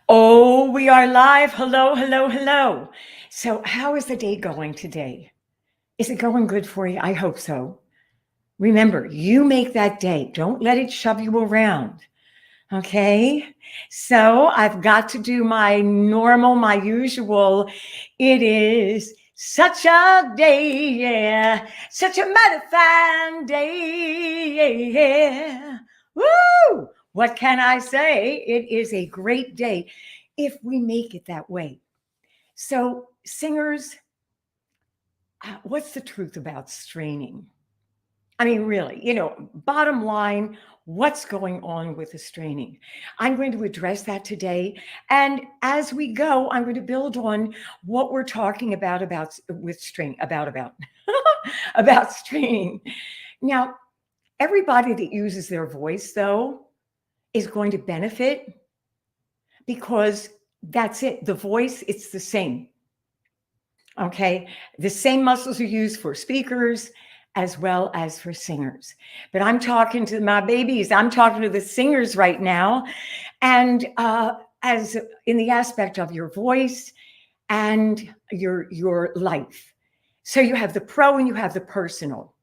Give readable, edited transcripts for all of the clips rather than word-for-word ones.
Oh, we are live. Hello, hello, hello. So, how is the day going today? Is it going good for you? I hope so. Remember, you make that day. Don't let it shove you around. Okay. So, I've got to do my normal, my usual. It is such a day, yeah. Such a mighty fine day, yeah. Woo! What can I say? It is a great day if we make it that way. So, singers, what's the truth about straining? I mean, really, bottom line, what's going on with the straining? I'm going to address that today. And as we go, I'm going to build on what we're talking about with strain, about, about straining. Now, everybody that uses their voice, though, is going to benefit because that's it. The voice, it's the same. Okay. The same muscles are used for speakers as well as for singers. But I'm talking to my babies, I'm talking to the singers right now. And as in the aspect of your voice and your life. So you have the pro and you have the personal.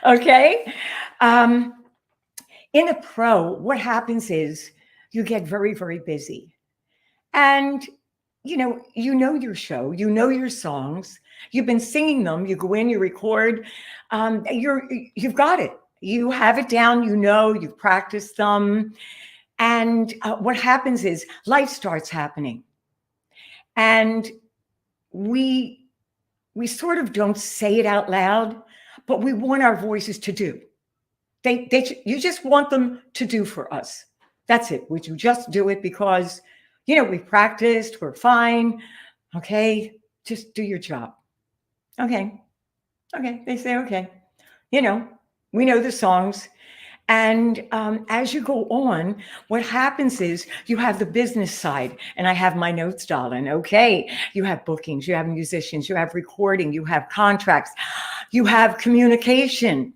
Okay. Um, in a pro, what happens is you get very, very busy. And you know your show, you know your songs, you've been singing them, you go in, you record, you've got it. You have it down, you've practiced them. And what happens is life starts happening. And we we sort of don't say it out loud, but we want our voices to do. You just want them to do for us. That's it. Would you just do it because, we practiced, we're fine. Okay, just do your job. Okay, okay. They say, okay. You know, we know the songs. And as you go on, what happens is you have the business side, and I have my notes, darling. Okay, you have bookings, you have musicians, you have recording, you have contracts, you have communication.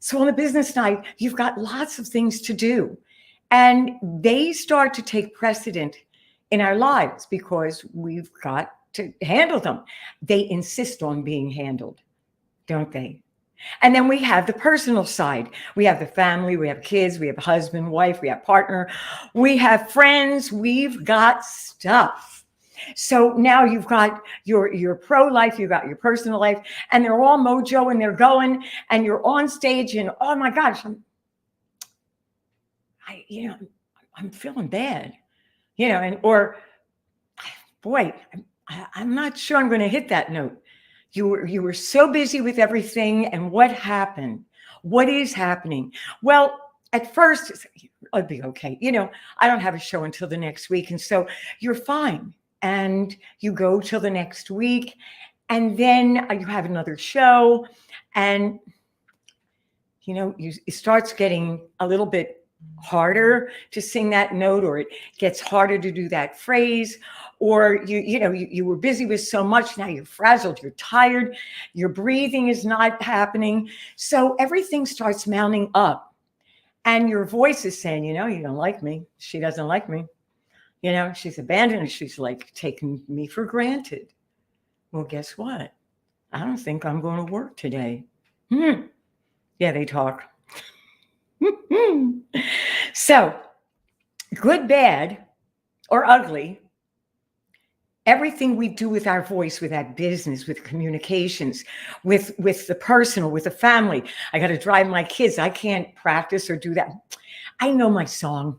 So on the business side, you've got lots of things to do. And they start to take precedent in our lives because we've got to handle them. They insist on being handled, don't they? And then we have the personal side. We have the family, we have kids, we have husband, wife, we have partner, we have friends, we've got stuff. So now you've got your pro life, you've got your personal life, and they're all mojo and they're going, and you're on stage, and oh my gosh, I'm feeling bad, and or boy, I'm not sure I'm going to hit that note. You were so busy with everything, and what happened? What is happening? Well, at first, I'll be okay. I don't have a show until the next week, and so you're fine. And you go till the next week, and then you have another show, and it starts getting a little bit harder to sing that note, or it gets harder to do that phrase, or you were busy with so much, now you're frazzled, you're tired, your breathing is not happening, so everything starts mounting up, and your voice is saying, you don't like me, she doesn't like me, she's abandoned, she's like taking me for granted. Well, guess what? I don't think I'm going to work today. Yeah, they talk. So, good, bad, or ugly, everything we do with our voice, with that business, with communications, with the personal, with the family. I got to drive my kids. I can't practice or do that. I know my song.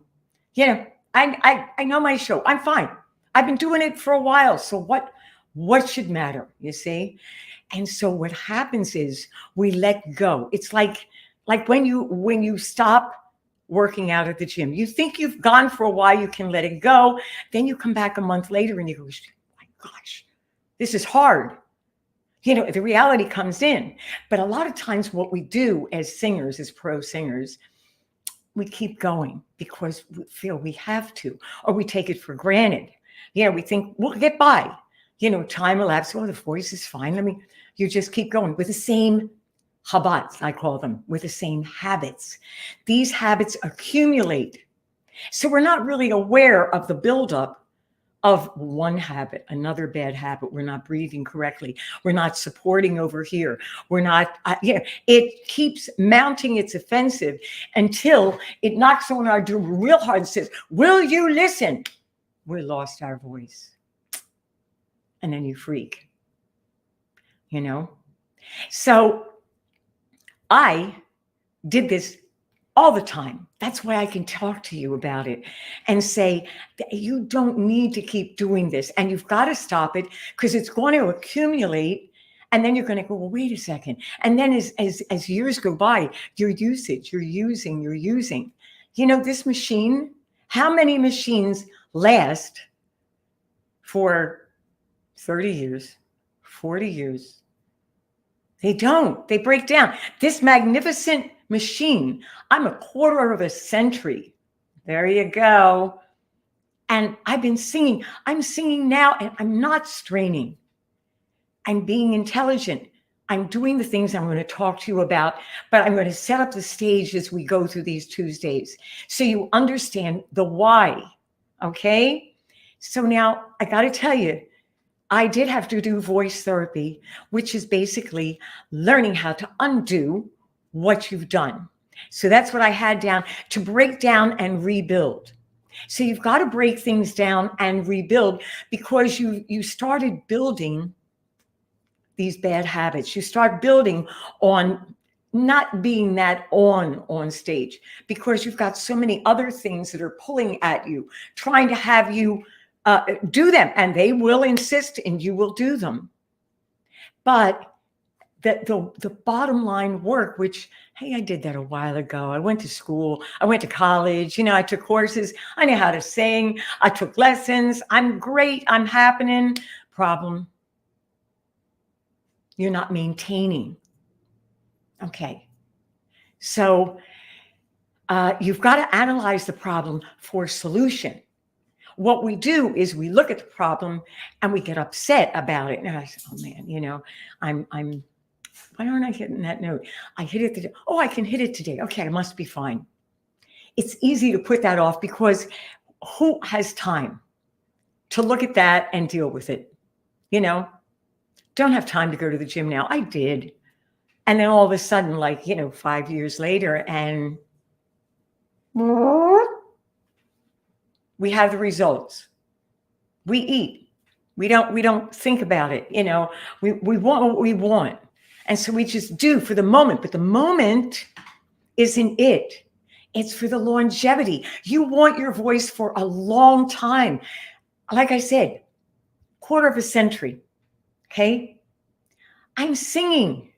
I know my show. I'm fine. I've been doing it for a while. So what should matter, you see? And so what happens is we let go. It's like when you stop working out at the gym. You think you've gone for a while, you can let it go. Then you come back a month later and you go, my gosh, this is hard. The reality comes in. But a lot of times what we do as singers, as pro singers, we keep going because we feel we have to, or we take it for granted. We think we'll get by. Time elapses. Oh, the voice is fine. You just keep going with the same habats, I call them, with the same habits. These habits accumulate So we're not really aware of the buildup of one habit, another bad habit. We're not breathing correctly. We're not supporting over here. We're not, it keeps mounting its offensive until it knocks on our door real hard and says, will you listen? We lost our voice. And then you freak, you know? So I did this all the time. That's why I can talk to you about it and say that you don't need to keep doing this and you've got to stop it because it's going to accumulate. And then you're going to go, well, wait a second. And then as years go by, your usage, you're using. You know, this machine, how many machines last for 30 years, 40 years? They don't. They break down. This magnificent machine, I'm a quarter of a century. There you go. And I've been singing. I'm singing now, and I'm not straining. I'm being intelligent. I'm doing the things I'm going to talk to you about, but I'm going to set up the stage as we go through these Tuesdays so you understand the why. Okay? So now I got to tell you, I did have to do voice therapy, which is basically learning how to undo what you've done. So that's what I had down, to break down and rebuild. So you've got to break things down and rebuild because you started building these bad habits. You start building on not being that on stage because you've got so many other things that are pulling at you, trying to have you do them, and they will insist and you will do them. But the bottom line work, which, hey, I did that a while ago. I went to school. I went to college. You know, I took courses. I know how to sing. I took lessons. I'm great. I'm happening. Problem. You're not maintaining. Okay. So you've got to analyze the problem for solution. What we do is we look at the problem and we get upset about it. And I say, oh man, you know, I'm why aren't I hitting that note? I hit it today. Oh, I can hit it today. Okay, I must be fine. It's easy to put that off because who has time to look at that and deal with it? You know, don't have time to go to the gym now. I did. And then all of a sudden, like, you know, 5 years later, and we have the results. We eat. We don't think about it. You know, we want what we want. And so we just do for the moment. But the moment isn't it. It's for the longevity. You want your voice for a long time. Like I said, quarter of a century. Okay? I'm singing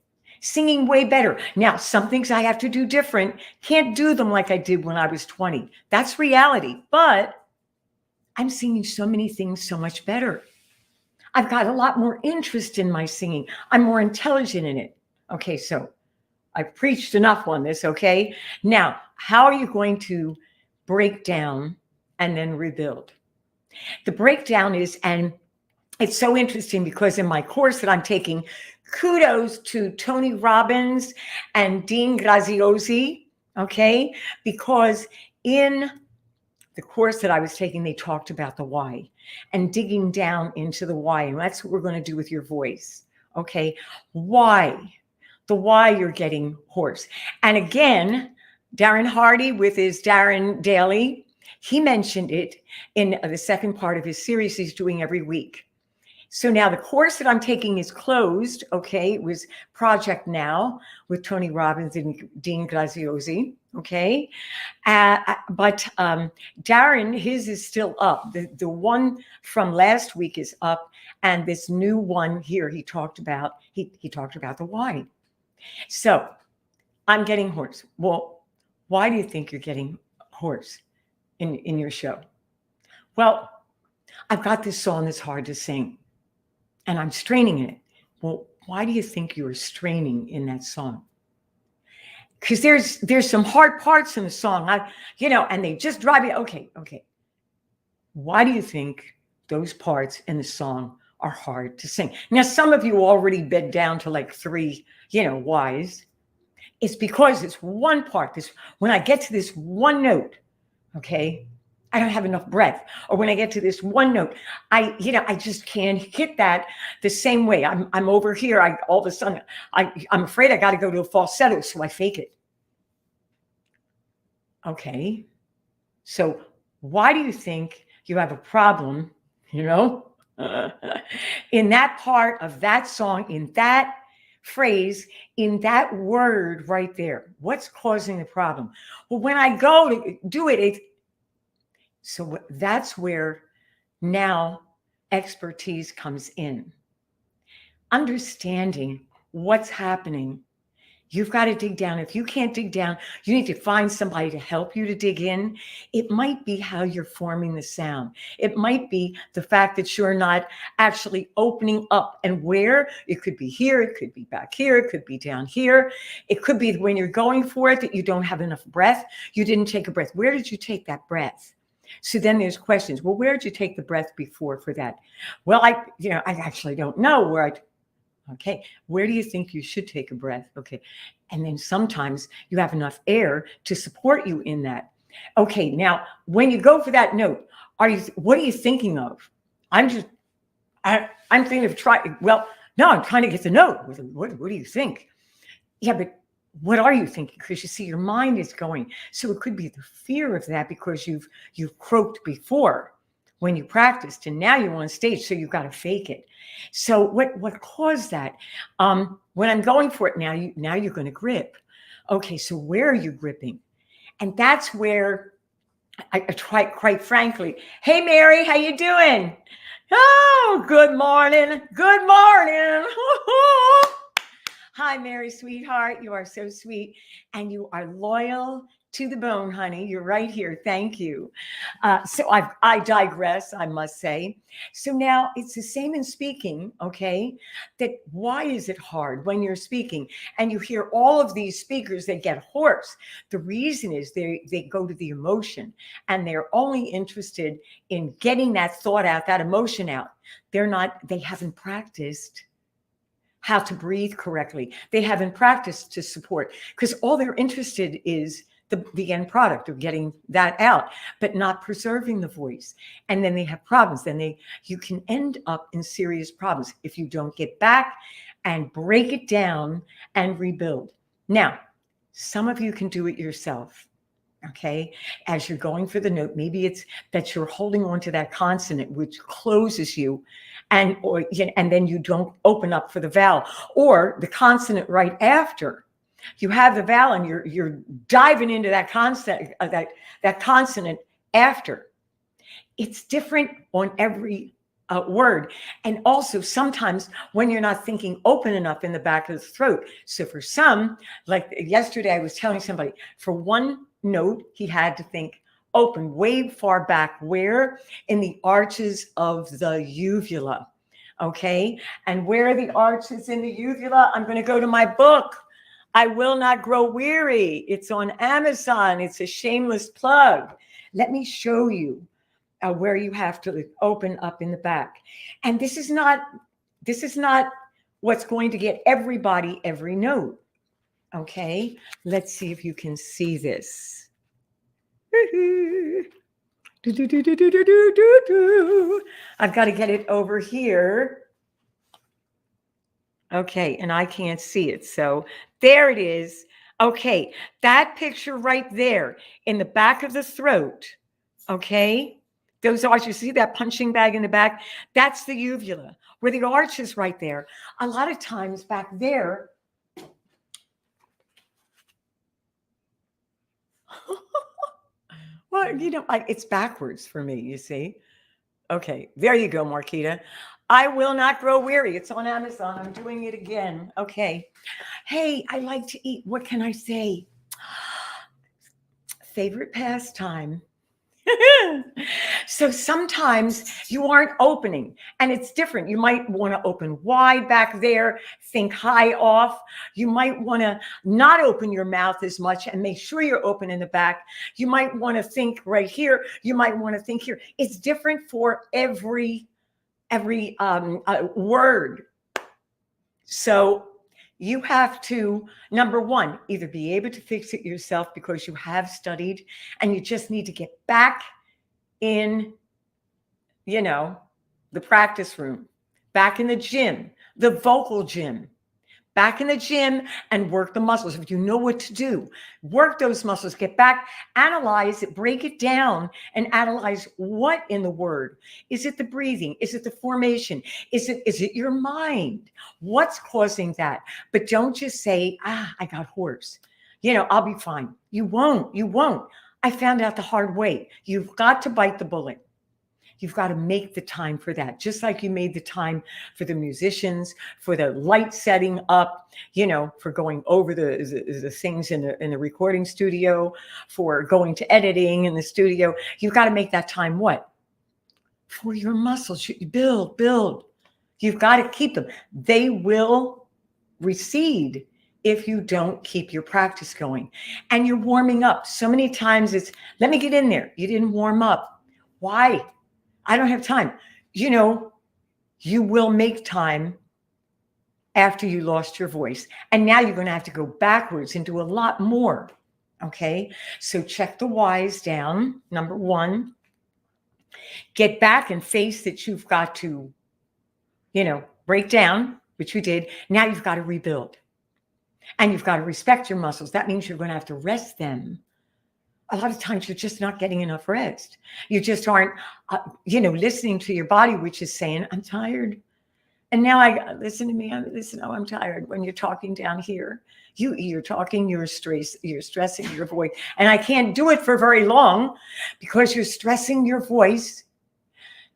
way better. Now, some things I have to do different. Can't do them like I did when I was 20. That's reality. But I'm singing so many things so much better. I've got a lot more interest in my singing. I'm more intelligent in it. Okay, so I've preached enough on this, okay? Now, how are you going to break down and then rebuild? The breakdown is, and it's so interesting because in my course that I'm taking, kudos to Tony Robbins and Dean Graziosi, okay? Because in the course that I was taking, they talked about the why and digging down into the why. And that's what we're going to do with your voice. Okay. Why? The why you're getting hoarse. And again, Darren Hardy with his Darren Daily, he mentioned it in the second part of his series he's doing every week. So now the course that I'm taking is closed. Okay. It was Project Now with Tony Robbins and Dean Graziosi. Okay. But Darren, his is still up. The one from last week is up. And this new one here, he talked about the why. So I'm getting hoarse. Well, why do you think you're getting hoarse in your show? Well, I've got this song that's hard to sing and I'm straining in it. Well, why do you think you're straining in that song? Because there's some hard parts in the song, and they just drive you. Okay. Why do you think those parts in the song are hard to sing? Now, some of you already bed down to like 3, whys. It's because it's one part. When I get to this one note, Okay. I don't have enough breath. Or when I get to this one note, I just can't hit that the same way. I'm over here. All of a sudden, I'm afraid I got to go to a falsetto, so I fake it. Okay. So why do you think you have a problem, you know, in that part of that song, in that phrase, in that word right there? What's causing the problem? Well, when I go to do it, so that's where now expertise comes in. Understanding what's happening. You've got to dig down. If you can't dig down, you need to find somebody to help you to dig in. It might be how you're forming the sound. It might be the fact that you're not actually opening up, and where it could be here, it could be back here, it could be down here. It could be when you're going for it that you don't have enough breath. You didn't take a breath. Where did you take that breath? So then there's questions. Well, where did you take the breath before for that? Well, I actually don't know where okay, where do you think you should take a breath? Okay. And then sometimes you have enough air to support you in that. Okay, now when you go for that note, what are you thinking of? I'm thinking of well, no, I'm trying to get the note. What do you think? Yeah, but what are you thinking? Because you see, your mind is going. So it could be the fear of that because you've croaked before when you practiced, and now you're on stage, so you've got to fake it. So what caused that? When I'm going for it now, you're going to grip. Okay, so where are you gripping? And that's where I try, quite frankly. Hey, Mary, how you doing? Oh, good morning. Good morning. Hi, Mary, sweetheart. You are so sweet. And you are loyal to the bone, honey. You're right here. Thank you. So I digress, I must say. So now it's the same in speaking, okay? That why is it hard when you're speaking and you hear all of these speakers that get hoarse? The reason is they go to the emotion and they're only interested in getting that thought out, that emotion out. They haven't practiced how to breathe correctly. They haven't practiced to support, because all they're interested is the end product of getting that out, but not preserving the voice. And then they have problems. You can end up in serious problems if you don't get back and break it down and rebuild. Now, some of you can do it yourself. Okay, as you're going for the note, maybe it's that you're holding on to that consonant which closes you, and then you don't open up for the vowel, or the consonant right after. You have the vowel and you're diving into that consonant, that consonant after. It's different on every word. And also sometimes when you're not thinking open enough in the back of the throat. So for some, like yesterday, I was telling somebody, for one note, he had to think open way far back, where? In the arches of the uvula. Okay. And where are the arches in the uvula? I'm going to go to my book, I Will Not Grow Weary. It's on Amazon. It's a shameless plug. Let me show you where you have to open up in the back. And this is not what's going to get everybody every note. Okay, let's see if you can see this. I've got to get it over here. Okay, and I can't see it. So there it is. Okay, that picture right there in the back of the throat. Okay, those arches, you see that punching bag in the back? That's the uvula, where the arch is right there. A lot of times back there, well, it's backwards for me, you see. Okay, there you go, Marquita. I Will Not Grow Weary. It's on Amazon. I'm doing it again. Okay. Hey, I like to eat. What can I say? Favorite pastime. So sometimes you aren't opening, and it's different. You might want to open wide back there, think high off. You might want to not open your mouth as much and make sure you're open in the back. You might want to think right here. You might want to think here. It's different for every word. So You have to, number one, either be able to fix it yourself because you have studied and you just need to get back in, you know, the practice room, back in the gym, the vocal gym, back in the gym and work the muscles. If you know what to do, work those muscles, get back, analyze it, break it down, and analyze what in the word. Is it the breathing? Is it the formation? Is it your mind? What's causing that? But don't just say, I got hoarse. I'll be fine. You won't. You won't. I found out the hard way. You've got to bite the bullet. You've got to make the time for that, just like you made the time for the musicians, for the light setting up, for going over the things in the recording studio, for going to editing in the studio. You've got to make that time what? For your muscles. You build. You've got to keep them. They will recede if you don't keep your practice going. And you're warming up. So many times it's, let me get in there. You didn't warm up. Why? I don't have time. You will make time after you lost your voice. And now you're going to have to go backwards and do a lot more. Okay. So check the whys down. Number one, get back and face that you've got to, break down, which you did. Now you've got to rebuild. And you've got to respect your muscles. That means you're going to have to rest them. A lot of times you're just not getting enough rest. You just aren't, listening to your body, which is saying, I'm tired. And now listen to me. I'm tired. When you're talking down here, you're talking, you're stressing your voice. And I can't do it for very long because you're stressing your voice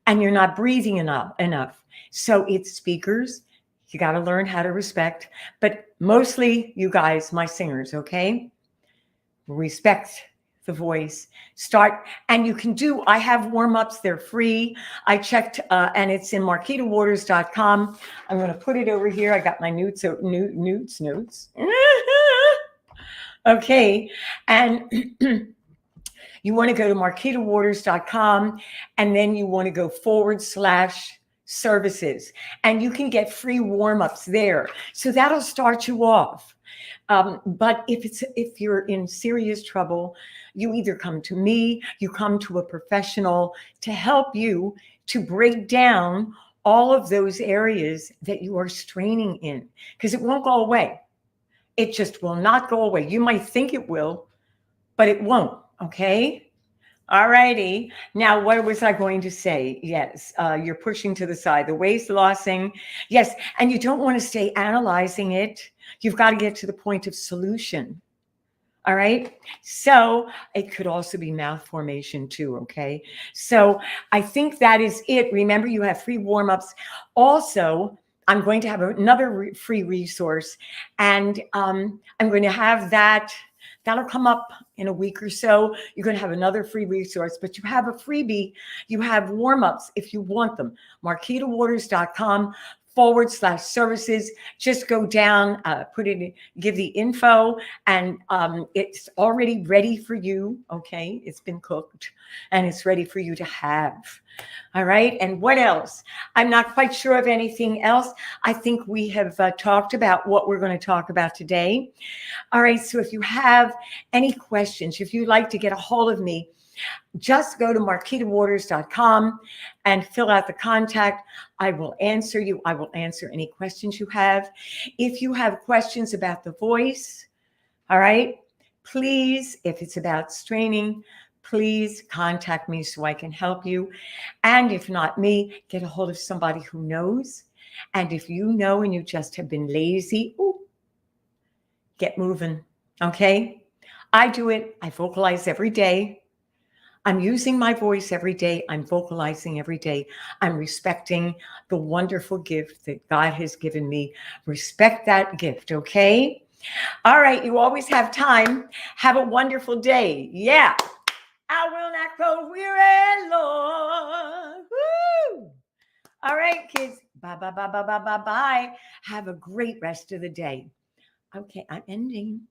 and you're not breathing enough. So it's speakers. You got to learn how to respect, but mostly you guys, my singers, okay? Respect the voice. Start, and you can do, I have warm-ups, they're free. I checked, and it's in marquitawaters.com. I'm going to put it over here. I got my notes. Okay. And you want to go to marquitawaters.com, and then you want to go /services, and you can get free warm-ups there. So that'll start you off. But if you're in serious trouble, you either come to me, you come to a professional to help you to break down all of those areas that you are straining in, because it won't go away. It just will not go away. You might think it will, but it won't. Okay. All righty. Now, what was I going to say? Yes, you're pushing to the side, the waist lossing. Yes, and you don't want to stay analyzing it. You've got to get to the point of solution. All right. So it could also be mouth formation too. Okay. So I think that is it. Remember, you have free warm-ups. Also, I'm going to have another free resource, and I'm going to have that. That'll come up in a week or so. You're going to have another free resource, but you have a freebie. You have warm-ups if you want them. marquitawaters.com /services. Just go down, put it in, give the info, and it's already ready for you. Okay. It's been cooked and it's ready for you to have. All right. And what else? I'm not quite sure of anything else. I think we have talked about what we're going to talk about today. All right. So if you have any questions, if you'd like to get a hold of me, just go to marquitawaters.com and fill out the contact. I will answer you. I will answer any questions you have. If you have questions about the voice, all right, please, if it's about straining, please contact me so I can help you. And if not me, get a hold of somebody who knows. And if you know and you just have been lazy, get moving, okay? I do it. I vocalize every day. I'm using my voice every day. I'm vocalizing every day. I'm respecting the wonderful gift that God has given me. Respect that gift, okay? All right, you always have time. Have a wonderful day. Yeah. I will not grow weary, Lord. Woo! All right, kids. Bye, bye, bye, bye, bye, bye, bye. Have a great rest of the day. Okay, I'm ending.